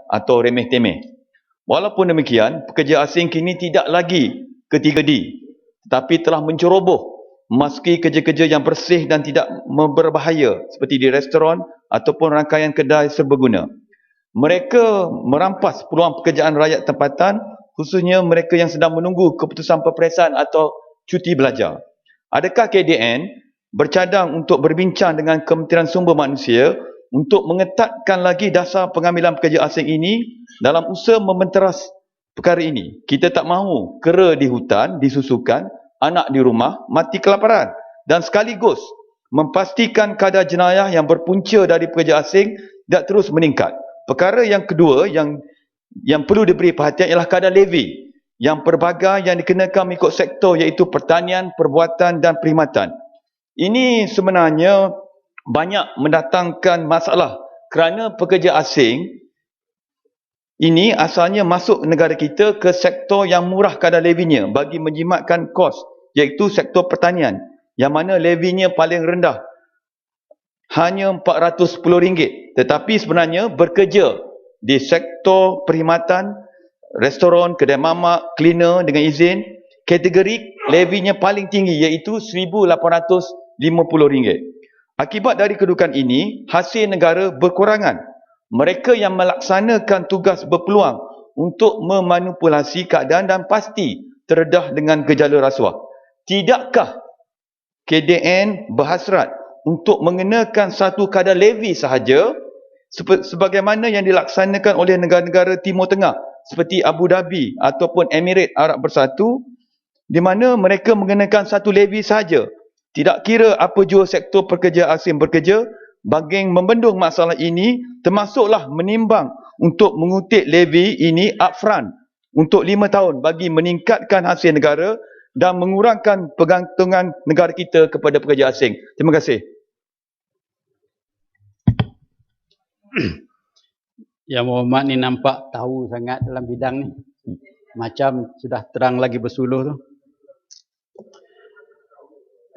atau remeh-temeh. Walaupun demikian, pekerja asing kini tidak lagi ketiga D, tetapi telah menceroboh memasuki kerja-kerja yang bersih dan tidak berbahaya seperti di restoran ataupun rangkaian kedai serbaguna. Mereka merampas peluang pekerjaan rakyat tempatan, khususnya mereka yang sedang menunggu keputusan peperiksaan atau cuti belajar. Adakah KDN bercadang untuk berbincang dengan Kementerian Sumber Manusia untuk mengetatkan lagi dasar pengambilan pekerja asing ini dalam usaha membenteras perkara ini? Kita tak mahu kera di hutan disusukan, anak di rumah mati kelaparan, dan sekaligus memastikan kadar jenayah yang berpunca dari pekerja asing tidak terus meningkat. Perkara yang kedua yang perlu diberi perhatian ialah kadar levy yang pelbagai yang dikenakan mengikut sektor, iaitu pertanian, perbuatan dan perkhidmatan. Ini sebenarnya banyak mendatangkan masalah kerana pekerja asing ini asalnya masuk negara kita ke sektor yang murah kadar levinya bagi menjimatkan kos, iaitu sektor pertanian, yang mana levinya paling rendah, hanya RM410, tetapi sebenarnya bekerja di sektor perkhidmatan, restoran, kedai mamak, cleaner dengan izin, kategori levinya paling tinggi iaitu RM1,850. Akibat dari kedudukan ini, hasil negara berkurangan. Mereka yang melaksanakan tugas berpeluang untuk memanipulasi keadaan dan pasti terdedah dengan gejala rasuah. Tidakkah KDN berhasrat untuk mengenakan satu kadar levi sahaja sebagaimana yang dilaksanakan oleh negara-negara Timur Tengah seperti Abu Dhabi ataupun Emirat Arab Bersatu, di mana mereka mengenakan satu levi sahaja, tidak kira apa jua sektor pekerja asing bekerja, bagi membendung masalah ini termasuklah menimbang untuk mengutip levi ini upfront untuk 5 tahun bagi meningkatkan hasil negara dan mengurangkan pergantungan negara kita kepada pekerja asing. Terima kasih. Yang Muhammad ni nampak tahu sangat dalam bidang ni. Macam sudah terang lagi bersuluh tu.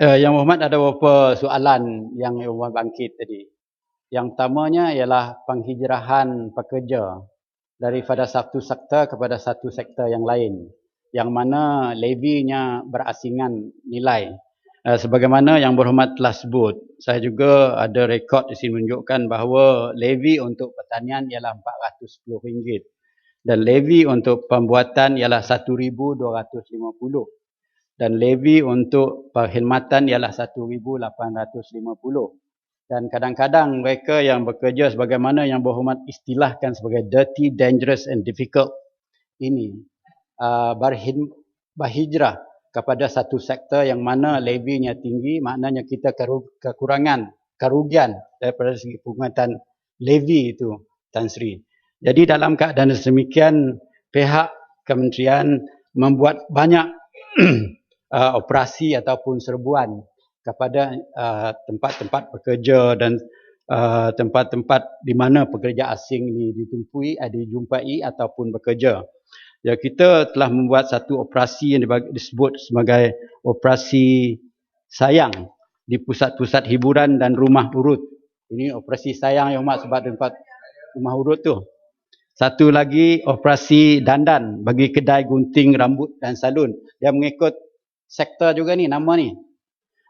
Yang Muhammad ada beberapa soalan yang Muhammad bangkit tadi. Yang pertamanya ialah penghijrahan pekerja daripada satu sektor kepada satu sektor yang lain, yang mana levinya berasingan nilai. Sebagaimana yang berhormat telah sebut, saya juga ada rekod di sini menunjukkan bahawa levi untuk pertanian ialah RM410 dan levi untuk pembuatan ialah RM1,250 dan levi untuk perkhidmatan ialah RM1,850. Dan kadang-kadang mereka yang bekerja sebagaimana yang berhormat istilahkan sebagai dirty, dangerous and difficult ini berhijrah kepada satu sektor yang mana levinya tinggi, maknanya kita kerugian daripada segi penguatan levi itu, Tan Sri. Jadi dalam keadaan sedemikian, pihak kementerian membuat banyak operasi ataupun serbuan kepada tempat-tempat pekerja dan tempat-tempat di mana pekerja asing ini dijumpai ataupun bekerja. Ya, kita telah membuat satu operasi yang disebut sebagai operasi sayang di pusat-pusat hiburan dan rumah urut. Ini operasi sayang yang Mak sebab tempat rumah urut tu. Satu lagi operasi dandan bagi kedai gunting rambut dan salon. Dia mengikut sektor juga ni, nama ni.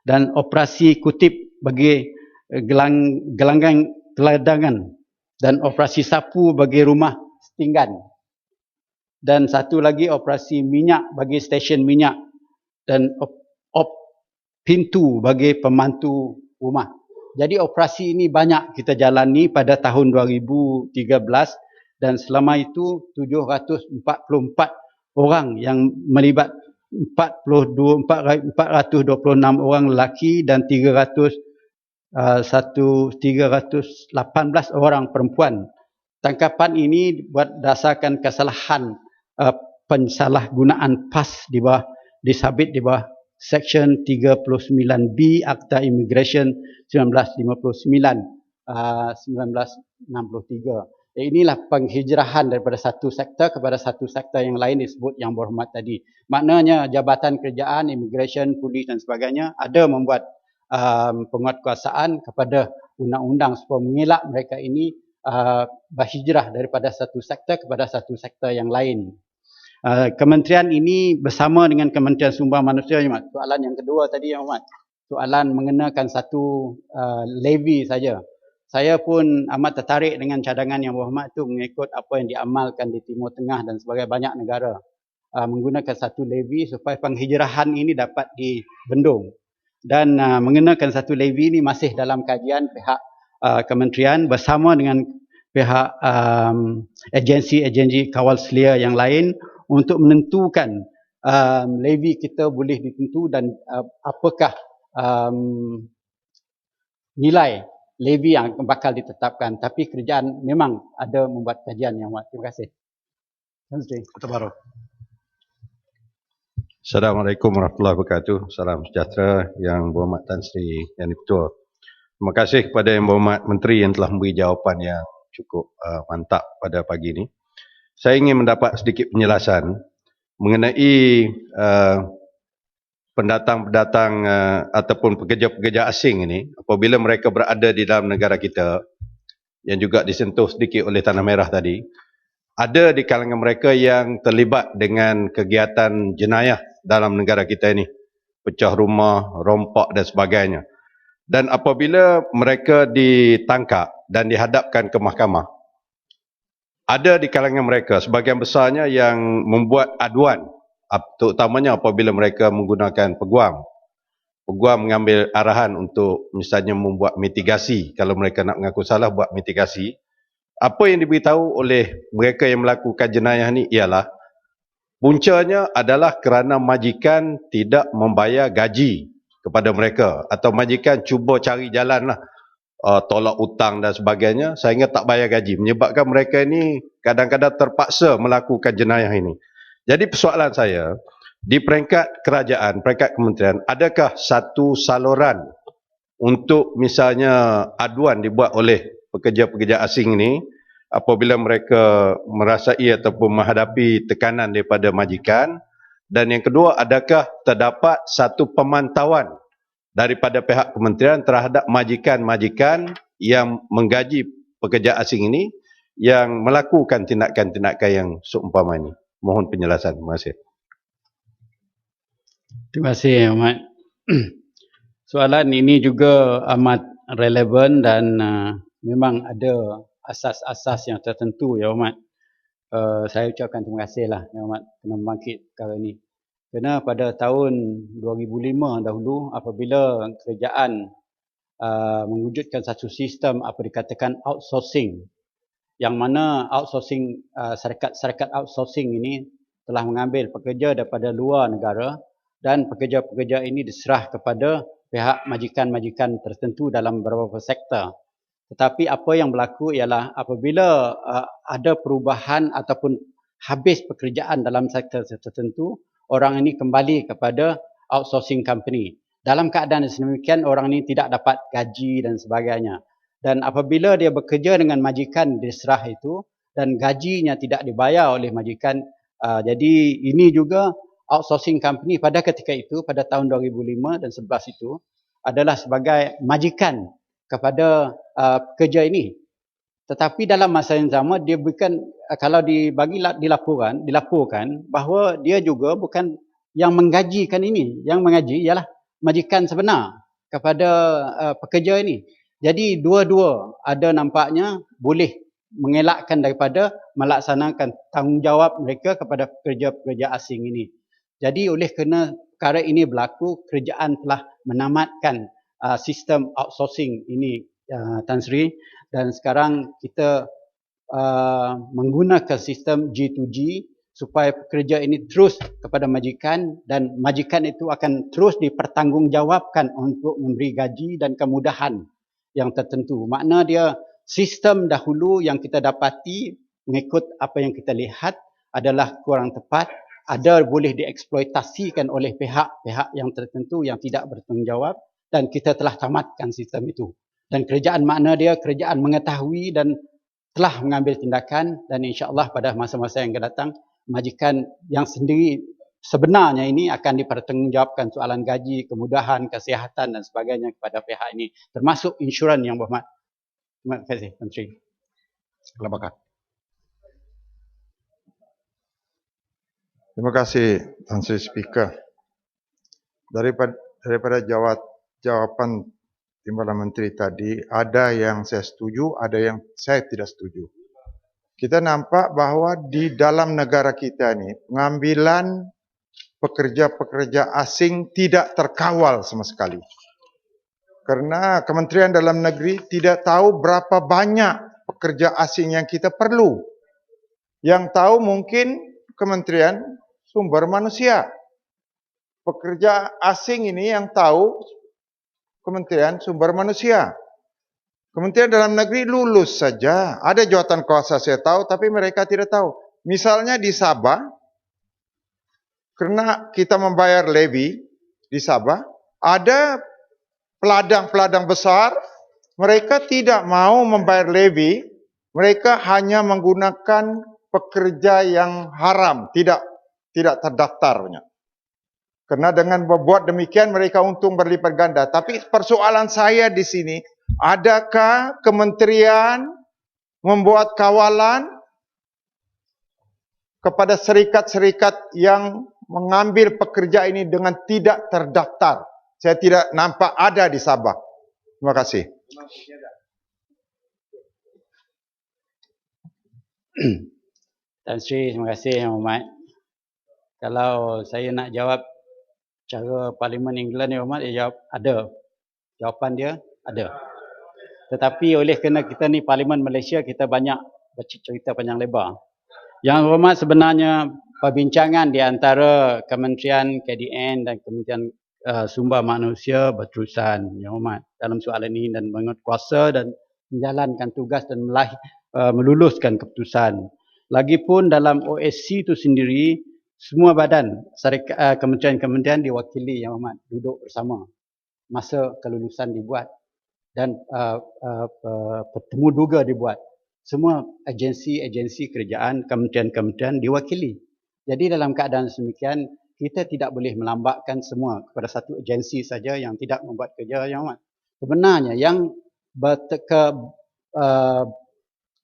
Dan operasi kutip bagi gelanggang teladangan. Dan operasi sapu bagi rumah setinggan. Dan satu lagi operasi minyak bagi stesen minyak. Dan pintu bagi pembantu rumah. Jadi operasi ini banyak kita jalani pada tahun 2013 dan selama itu 744 orang yang melibat 426 orang lelaki dan 318 orang perempuan. Tangkapan ini berdasarkan kesalahan pensalahgunaan PAS disabit di bawah Section 39B Akta Immigration 1959 1963. Inilah penghijrahan daripada satu sektor kepada satu sektor yang lain disebut yang berhormat tadi. Maknanya Jabatan Kerajaan, Immigration, Polis dan sebagainya ada membuat penguatkuasaan kepada undang-undang supaya mengelak mereka ini berhijrah daripada satu sektor kepada satu sektor yang lain. Kementerian ini bersama dengan Kementerian Sumber Manusia, Yang Amat. Soalan yang kedua tadi, Yang Amat. Soalan mengenakan satu levy saja. Saya pun amat tertarik dengan cadangan Yang Berhormat itu mengikut apa yang diamalkan di Timur Tengah dan sebagai banyak negara. Menggunakan satu levy supaya penghijrahan ini dapat dibendung. Dan mengenakan satu levy ini masih dalam kajian pihak kementerian bersama dengan pihak agensi-agensi kawal selia yang lain untuk menentukan levy kita boleh ditentu dan apakah nilai levy yang bakal ditetapkan. Tapi kerajaan memang ada membuat kajian yang buat. Terima kasih. Kota Baru. Assalamualaikum warahmatullahi wabarakatuh. Salam sejahtera Yang Berhormat Tan Sri Yang Di-Pertua. Terima kasih kepada Yang Berhormat Menteri yang telah memberi jawapan yang cukup mantap pada pagi ini. Saya ingin mendapat sedikit penjelasan mengenai pendatang-pendatang ataupun pekerja-pekerja asing ini apabila mereka berada di dalam negara kita yang juga disentuh sedikit oleh Tanah Merah tadi, ada di kalangan mereka yang terlibat dengan kegiatan jenayah dalam negara kita ini, pecah rumah, rompak dan sebagainya. Dan apabila mereka ditangkap dan dihadapkan ke mahkamah, ada di kalangan mereka sebahagian besarnya yang membuat aduan, terutamanya apabila mereka menggunakan peguam. Peguam mengambil arahan untuk misalnya membuat mitigasi. Kalau mereka nak mengaku salah, buat mitigasi. Apa yang diberitahu oleh mereka yang melakukan jenayah ni ialah puncanya adalah kerana majikan tidak membayar gaji kepada mereka atau majikan cuba cari jalan lah, tolak hutang dan sebagainya sehingga tak bayar gaji, menyebabkan mereka ini kadang-kadang terpaksa melakukan jenayah ini. Jadi persoalan saya, di peringkat kerajaan, peringkat kementerian, adakah satu saluran untuk misalnya aduan dibuat oleh pekerja-pekerja asing ini apabila mereka merasai ataupun menghadapi tekanan daripada majikan? Dan yang kedua, adakah terdapat satu pemantauan daripada pihak kementerian terhadap majikan-majikan yang menggaji pekerja asing ini yang melakukan tindakan-tindakan yang seumpama ini? Mohon penjelasan. Terima kasih. Terima kasih, Ahmad. Soalan ini juga amat relevan dan memang ada asas-asas yang tertentu, Ya Ahmad. Saya ucapkan terima kasih lah, Ya Ahmad, kena membangkit perkara ini. Kerana pada tahun 2005 dahulu, apabila kerajaan mewujudkan satu sistem apa dikatakan outsourcing, yang mana outsourcing, syarikat outsourcing ini telah mengambil pekerja daripada luar negara dan pekerja-pekerja ini diserah kepada pihak majikan-majikan tertentu dalam beberapa sektor. Tetapi apa yang berlaku ialah apabila ada perubahan ataupun habis pekerjaan dalam sektor tertentu, orang ini kembali kepada outsourcing company. Dalam keadaan sedemikian, orang ini tidak dapat gaji dan sebagainya. Dan apabila dia bekerja dengan majikan diserah itu dan gajinya tidak dibayar oleh majikan, jadi ini juga outsourcing company pada ketika itu, pada tahun 2005 dan 11 itu adalah sebagai majikan kepada pekerja ini. Tetapi dalam masa yang sama dia bukan, kalau dilaporkan bahawa dia juga bukan yang menggajikan ini. Yang mengaji ialah majikan sebenar kepada pekerja ini. Jadi dua-dua ada nampaknya boleh mengelakkan daripada melaksanakan tanggungjawab mereka kepada pekerja-pekerja asing ini. Jadi oleh kerana perkara ini berlaku, kerajaan telah menamatkan sistem outsourcing ini, Tan Sri, dan sekarang kita menggunakan sistem G2G supaya pekerja ini terus kepada majikan dan majikan itu akan terus dipertanggungjawabkan untuk memberi gaji dan kemudahan yang tertentu. Makna dia sistem dahulu yang kita dapati mengikut apa yang kita lihat adalah kurang tepat, ada boleh dieksploitasikan oleh pihak-pihak yang tertentu yang tidak bertanggungjawab, dan kita telah tamatkan sistem itu. Dan kerajaan makna dia kerajaan mengetahui dan telah mengambil tindakan, dan insya-Allah pada masa-masa yang akan datang majikan yang sendiri sebenarnya ini akan dipertanggungjawabkan soalan gaji, kemudahan, kesihatan dan sebagainya kepada pihak ini, termasuk insurans Yang Berhormat. Terima kasih, Menteri. Silakan. Terima kasih, Tuan Sri Speaker. Daripada jawapan Timbalan Menteri tadi, ada yang saya setuju, ada yang saya tidak setuju. Kita nampak bahawa di dalam negara kita ni, pengambilan pekerja-pekerja asing tidak terkawal sama sekali. Kerana Kementerian Dalam Negeri tidak tahu berapa banyak pekerja asing yang kita perlu. Yang tahu mungkin Kementerian Sumber Manusia. Pekerja asing ini yang tahu Kementerian Sumber Manusia. Kementerian Dalam Negeri lulus saja. Ada jawatan kuasa saya tahu, tapi mereka tidak tahu. Misalnya di Sabah, kerana kita membayar levy di Sabah, ada peladang-peladang besar, mereka tidak mau membayar levy, mereka hanya menggunakan pekerja yang haram, tidak terdaftarnya. Kerana dengan membuat demikian mereka untung berlipat ganda. Tapi persoalan saya di sini, adakah kementerian membuat kawalan kepada serikat-serikat yang mengambil pekerja ini dengan tidak terdaftar? Saya tidak nampak ada di Sabah. Terima kasih. Tan Sri, terima kasih Yang Hormat. Kalau saya nak jawab cara Parlimen England Yang Hormat, dia jawab ada. Jawapan dia ada. Tetapi oleh kerana kita ni Parlimen Malaysia, kita banyak bercerita panjang lebar. Yang Hormat, sebenarnya perbincangan di antara Kementerian KDN dan Kementerian Sumber Manusia berterusan, Yang Hormat, dalam soalan ini dan menguatkuasa dan menjalankan tugas dan meluluskan keputusan. Lagipun dalam OSC itu sendiri, semua badan kementerian-kementerian diwakili, Yang Hormat, duduk bersama masa kelulusan dibuat dan bertemu duga dibuat. Semua agensi-agensi kerajaan, kementerian-kementerian diwakili. Jadi dalam keadaan sedemikian, kita tidak boleh melambatkan semua kepada satu agensi saja yang tidak membuat kerja, Yang Hormat. Sebenarnya yang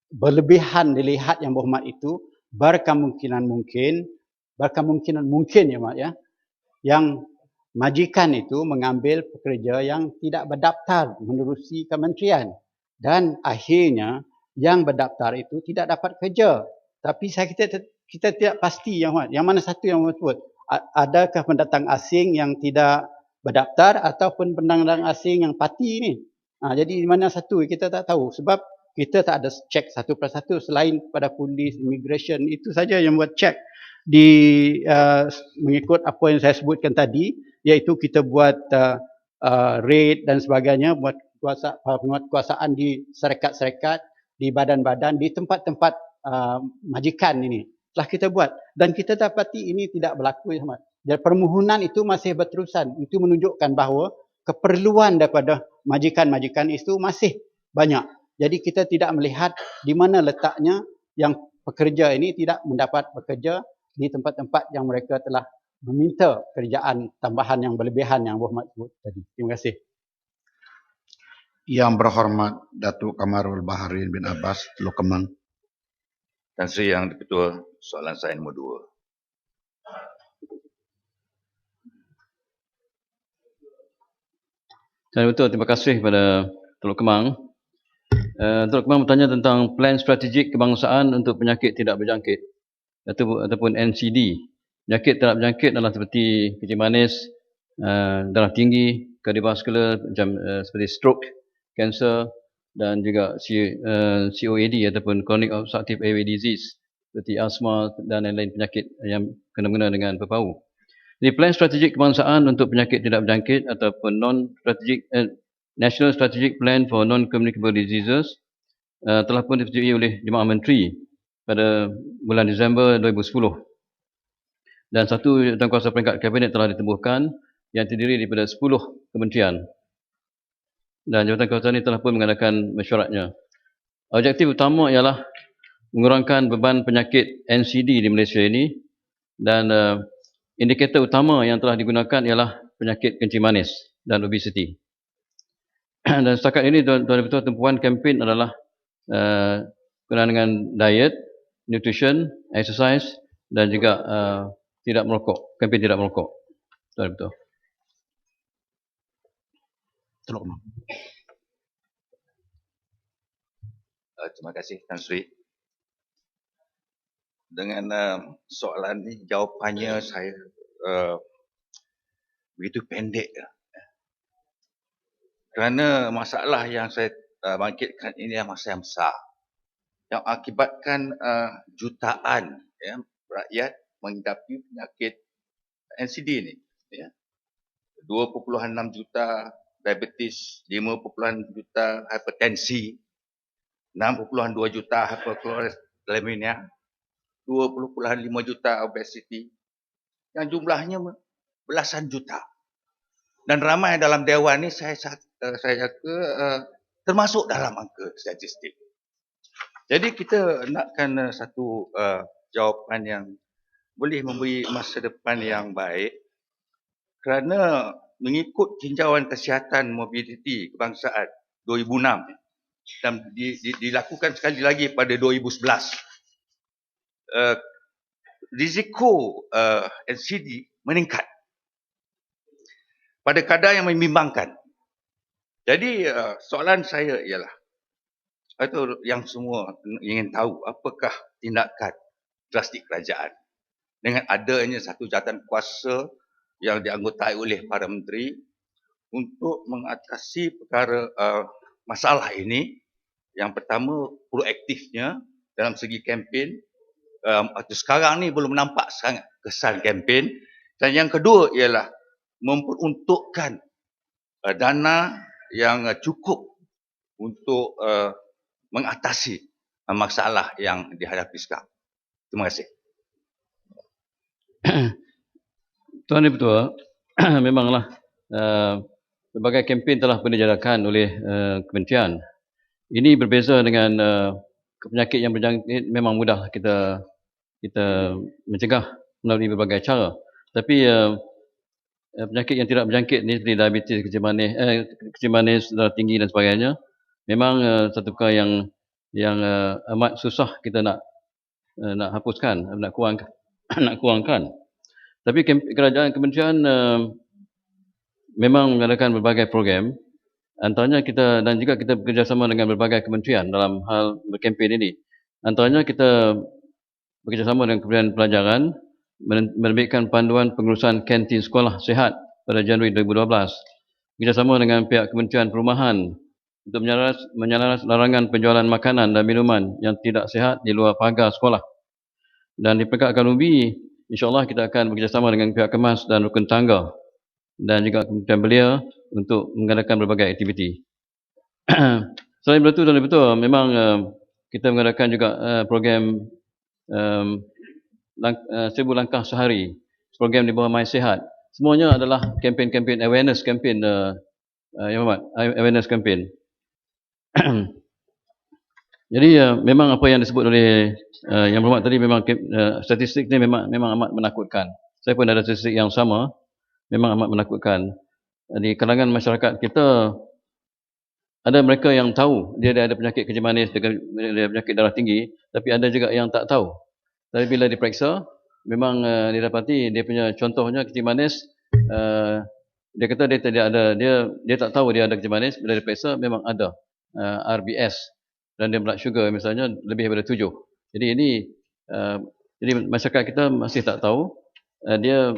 berlebihan dilihat Yang Berhormat itu berkemungkinan mungkin, Yang Hormat, ya, yang majikan itu mengambil pekerja yang tidak berdaftar menerusi kementerian dan akhirnya yang berdaftar itu tidak dapat kerja. Tapi kita tidak pasti, Yang Hormat, yang mana satu yang betul. Adakah pendatang asing yang tidak berdaftar ataupun pendatang asing yang parti ni? Jadi mana satu kita tak tahu sebab kita tak ada cek satu persatu selain pada polis, immigration, itu saja yang buat cek mengikut apa yang saya sebutkan tadi, iaitu kita buat raid dan sebagainya, buat penguatkuasaan di syarikat-syarikat, di badan-badan, di tempat-tempat majikan ini. Telah kita buat dan kita dapati ini tidak berlaku, Ya Ahmad. Dan permohonan itu masih berterusan. Itu menunjukkan bahawa keperluan daripada majikan-majikan itu masih banyak. Jadi kita tidak melihat di mana letaknya yang pekerja ini tidak mendapat bekerja di tempat-tempat yang mereka telah meminta kerjaan tambahan yang berlebihan yang Berhormat sebut tadi. Terima kasih. Yang Berhormat Datuk Kamarul Baharin bin Abbas, Teluk Kemang. Tan Sri Yang Di-Ketua, soalan saya nombor 2. Saya betul, terima kasih kepada Teluk Kemang. Teluk Kemang bertanya tentang plan strategik kebangsaan untuk penyakit tidak berjangkit ataupun NCD. Penyakit tidak berjangkit adalah seperti kencing manis, darah tinggi, kardiovaskular macam seperti stroke, kanser dan juga COAD ataupun chronic obstructive airway disease seperti asma dan lain-lain penyakit yang kena-mengena dengan berpau. Jadi plan strategik kebangsaan untuk penyakit tidak berjangkit ataupun National Strategic Plan for Non-Communicable Diseases telah pun disetujui oleh Jemaah Menteri pada bulan Disember 2010. Dan satu Jawatankuasa Peringkat Kabinet telah ditubuhkan yang terdiri daripada 10 kementerian. Dan jawatankuasa ini telah pun mengadakan mesyuaratnya. Objektif utama ialah mengurangkan beban penyakit NCD di Malaysia ini dan indikator utama yang telah digunakan ialah penyakit kencing manis dan obesiti. Dan setakat ini, tuan-tuan dan puan, kempen adalah berkenaan dengan diet, nutrition, exercise dan juga tidak merokok, kempen tidak merokok. Betul. Teluk Kemang. Terima kasih Tan Sri. Dengan soalan ni jawapannya saya begitu pendek. Kerana masalah yang saya bangkitkan ini adalah masalah yang besar. Yang akibatkan jutaan rakyat menghidapi penyakit NCD ni. 2.6 juta diabetes, 5.6 juta hipertensi, 6.2 juta hypercholesterolemia, 20.5 juta obesity, yang jumlahnya belasan juta. Dan ramai dalam dewan ni saya jangka termasuk dalam angka statistik. Jadi kita nakkan satu jawapan yang boleh memberi masa depan yang baik, kerana mengikut tinjauan kesihatan mobiliti kebangsaan 2006 dan dilakukan sekali lagi pada 2011, risiko NCD meningkat pada kadar yang membimbangkan. Jadi soalan saya ialah, atau yang semua ingin tahu, apakah tindakan drastik kerajaan dengan adanya satu jawatan kuasa yang dianggotai oleh para menteri untuk mengatasi perkara masalah ini. Yang pertama, proaktifnya dalam segi kempen. Sekarang ni belum nampak sangat kesan kempen. Dan yang kedua ialah memperuntukkan dana yang cukup untuk mengatasi masalah yang dihadapi sekarang. Terima kasih. Tuan Yang Ketua, memanglah berbagai kempen telah pun dijadakan oleh kementerian. Ini berbeza dengan penyakit yang berjangkit, memang mudah kita mencegah melalui berbagai cara. Tapi penyakit yang tidak berjangkit ni seperti diabetes, kecil manis, darah tinggi dan sebagainya, memang satu perkara yang amat susah kita nak hapuskan, nak kurangkan. Tapi kerajaan kementerian memang mengadakan berbagai program, antaranya kita dan juga kita bekerjasama dengan berbagai kementerian dalam hal berkempen ini. Antaranya kita bekerjasama dengan Kementerian Pelajaran menerbitkan panduan pengurusan kantin sekolah sihat pada Januari 2012. Bekerjasama dengan pihak Kementerian Perumahan untuk menyalaras larangan penjualan makanan dan minuman yang tidak sihat di luar pagar sekolah. Dan di peringkat Akanubi, insyaAllah kita akan bekerjasama dengan pihak Kemas dan Rukun Tangga dan juga Kementerian Belia untuk mengadakan berbagai aktiviti. Selain itu, dan betul, memang kita mengadakan juga program 1000 langkah sehari, program di bawah My Sihat. Semuanya adalah kempen-kempen awareness campaign, awareness campaign. Jadi memang apa yang disebut oleh Yang Berhormat tadi, memang statistik ni memang amat menakutkan. Saya pun ada statistik yang sama, memang amat menakutkan. Di kalangan masyarakat kita, ada mereka yang tahu dia ada penyakit kencing manis, dia ada penyakit darah tinggi, tapi ada juga yang tak tahu. Tapi bila diperiksa, memang didapati dia punya, contohnya kencing manis, dia kata dia tidak ada, dia tak tahu dia ada kencing manis. Bila diperiksa memang ada RBS dan dia blood sugar misalnya lebih daripada 7. Jadi ini jadi masyarakat kita masih tak tahu. Dia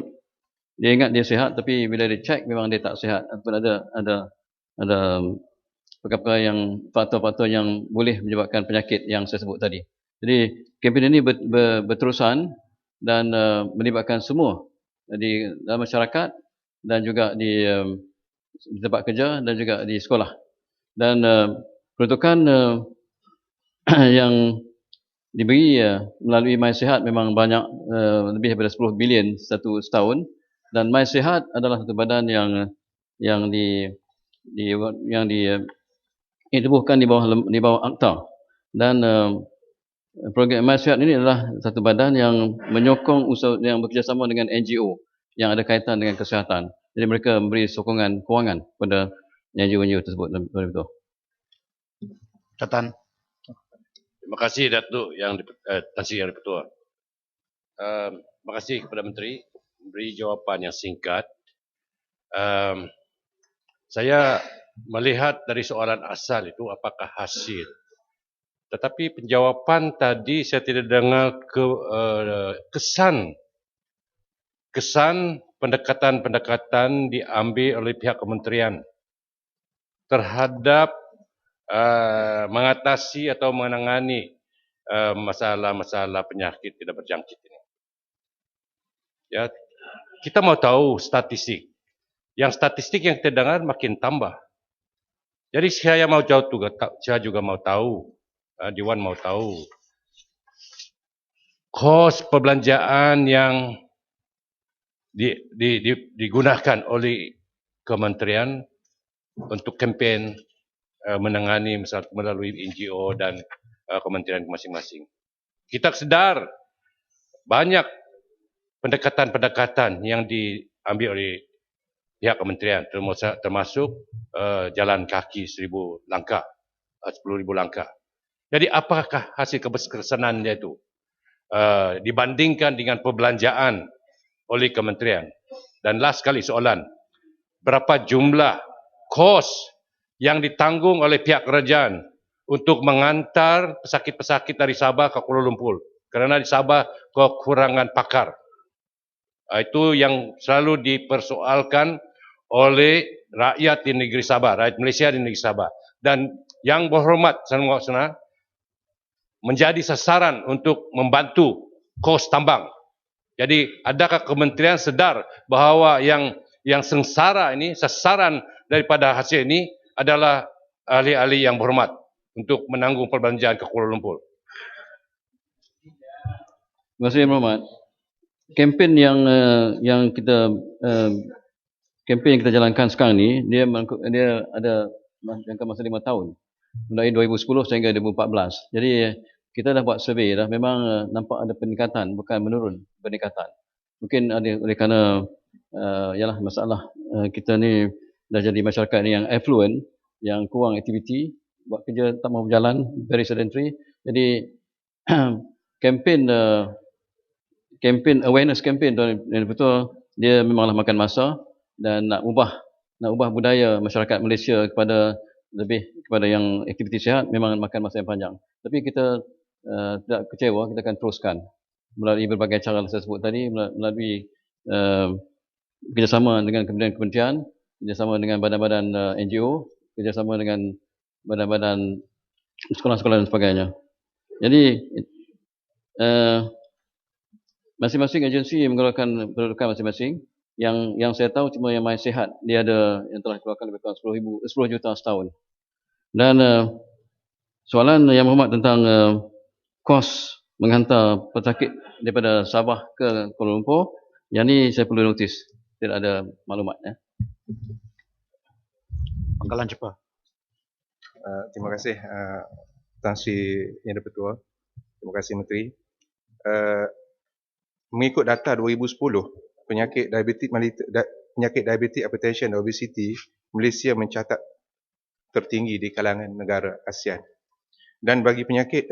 ingat dia sihat, tapi bila dia cek memang dia tak sihat, ataupun ada perkara-perkara yang faktor-faktor yang boleh menyebabkan penyakit yang saya sebut tadi. Jadi kempen ini berterusan dan melibatkan semua di dalam masyarakat dan juga di tempat kerja dan juga di sekolah. Dan peruntukan yang diberi melalui My Sihat memang banyak, lebih daripada 10 bilion setahun. Dan My Sihat adalah satu badan yang ditubuhkan di bawah Akta. Dan program My Sihat ini adalah satu badan yang menyokong usaha, yang bekerjasama dengan NGO yang ada kaitan dengan kesihatan. Jadi mereka memberi sokongan kewangan kepada NGO tersebut. Betul. Catatan. Terima kasih Datuk Tan Sri Yang Ketua. Terima kasih kepada Menteri beri jawapan yang singkat. Saya melihat dari soalan asal itu apakah hasil. Tetapi penjawapan tadi saya tidak dengar kesan pendekatan-pendekatan diambil oleh pihak kementerian terhadap mengatasi atau menangani masalah-masalah penyakit tidak berjangkit ini. Ya, kita mau tahu statistik. Yang statistik yang kita dengar makin tambah. Jadi saya juga mau tahu, Dewan mau tahu kos perbelanjaan yang digunakan oleh kementerian untuk kempen menangani melalui NGO dan kementerian masing-masing. Kita sedar banyak pendekatan-pendekatan yang diambil oleh pihak kementerian termasuk jalan kaki 1000 langkah, 10,000 langkah. Jadi apakah hasil keberkesanannya itu dibandingkan dengan perbelanjaan oleh kementerian? Dan last sekali soalan, berapa jumlah kos yang ditanggung oleh pihak kerajaan untuk mengantar pesakit-pesakit dari Sabah ke Kuala Lumpur kerana di Sabah kekurangan pakar? Itu yang selalu dipersoalkan oleh rakyat di negeri Sabah, rakyat Malaysia di negeri Sabah. Dan yang berhormat saudara menjadi sasaran untuk membantu kos tambang. Jadi adakah kementerian sedar bahawa yang sengsara ini, sasaran daripada hasil ini adalah ahli-ahli yang berhormat untuk menanggung perbelanjaan ke Kuala Lumpur? Terima kasih Yang Berhormat. Kempen yang kita jalankan sekarang ni, dia ada jangka masa 5 tahun. Mulai 2010 sehingga 2014. Jadi kita dah buat survey dah, memang nampak ada peningkatan, bukan menurun, peningkatan. Mungkin ada oleh kerana ialah masalah kita ni dah jadi masyarakat ni yang affluent, yang kurang aktiviti, buat kerja tak mau berjalan, very sedentary. Jadi kempen awareness campaign dan betul dia memanglah makan masa dan nak ubah budaya masyarakat Malaysia lebih kepada yang aktiviti sihat, memang makan masa yang panjang. Tapi kita tidak kecewa, kita akan teruskan melalui berbagai cara yang saya sebut tadi, melalui kerjasama dengan kementerian-kementerian, kerjasama dengan badan-badan NGO, kerjasama dengan badan-badan sekolah-sekolah dan sebagainya. Jadi masing-masing agensi mengeluarkan produk masing-masing. Yang saya tahu cuma yang MySihat, dia ada yang telah dikeluarkan lebih kurang 10 juta setahun. Dan soalan yang berhormat tentang kos menghantar pesakit daripada Sabah ke Kuala Lumpur, yang ni saya perlu notis, tidak ada maklumat. Pangkalan Cepa. Terima kasih Tan Sri Yang Di-Pertua. Terima kasih Menteri. Mengikut data 2010, penyakit diabetik hypertension dan obesiti, Malaysia mencatat tertinggi di kalangan negara ASEAN. Dan bagi penyakit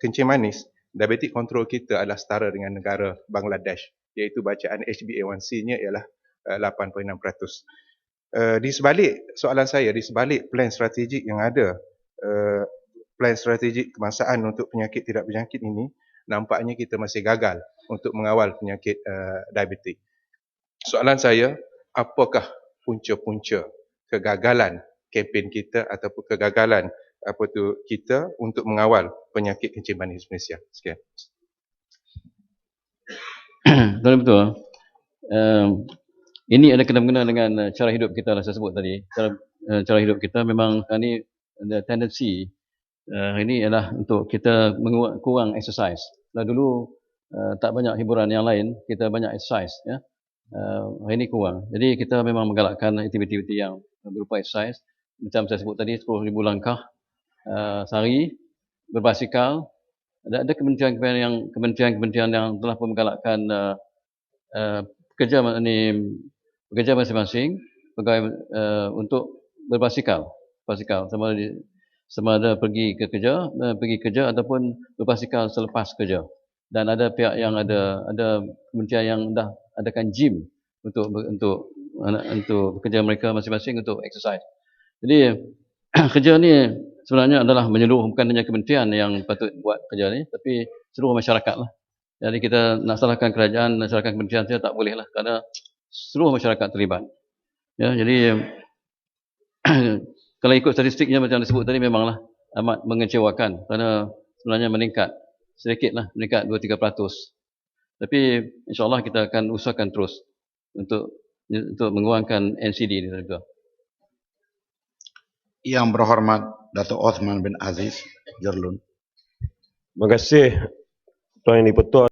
kencing manis, diabetik kontrol kita adalah setara dengan negara Bangladesh, iaitu bacaan HbA1c-nya ialah 8.6%. Di sebalik soalan saya, di sebalik plan strategik yang ada, plan strategik kebangsaan untuk penyakit tidak berjangkit ini, nampaknya kita masih gagal untuk mengawal penyakit diabetik. Soalan saya, apakah punca-punca kegagalan kempen kita ataupun kegagalan kita untuk mengawal penyakit kencing manis Malaysia? Sekian. Betul. Ini ada kena-mengena dengan cara hidup kita lah saya sebut tadi. Cara hidup kita memang ini ada tendensi ini adalah untuk kita kurang exercise. Dulu tak banyak hiburan yang lain, kita banyak exercise ya. Hari ini kurang. Jadi kita memang menggalakkan aktiviti-aktiviti yang berupa exercise. Macam saya sebut tadi 10,000 langkah sehari, berbasikal. Ada kementerian-kementerian yang telah pun menggalakkan pekerja masing-masing pegawai untuk berbasikal. Sama sama ada pergi kerja ataupun berbasikal selepas kerja. Dan ada pihak yang ada kementerian yang dah adakan gym untuk bekerja mereka masing-masing untuk exercise. Jadi kerja ni sebenarnya adalah menyeluruh, bukan hanya kementerian yang patut buat kerja ni, tapi seluruh masyarakat lah. Jadi kita nak salahkan kerajaan, nak salahkan kementerian saja tak boleh lah, kerana seluruh masyarakat terlibat. Ya, jadi kalau ikut statistiknya macam disebut tadi memanglah amat mengecewakan, kerana sebenarnya meningkat sedikitlah, meningkat 2-3%. Tapi insya-Allah kita akan usahakan terus untuk mengurangkan NCD ni juga. Yang berhormat Dato' Othman bin Aziz Jerlun. Terima kasih Tuan Yang di-Pertua.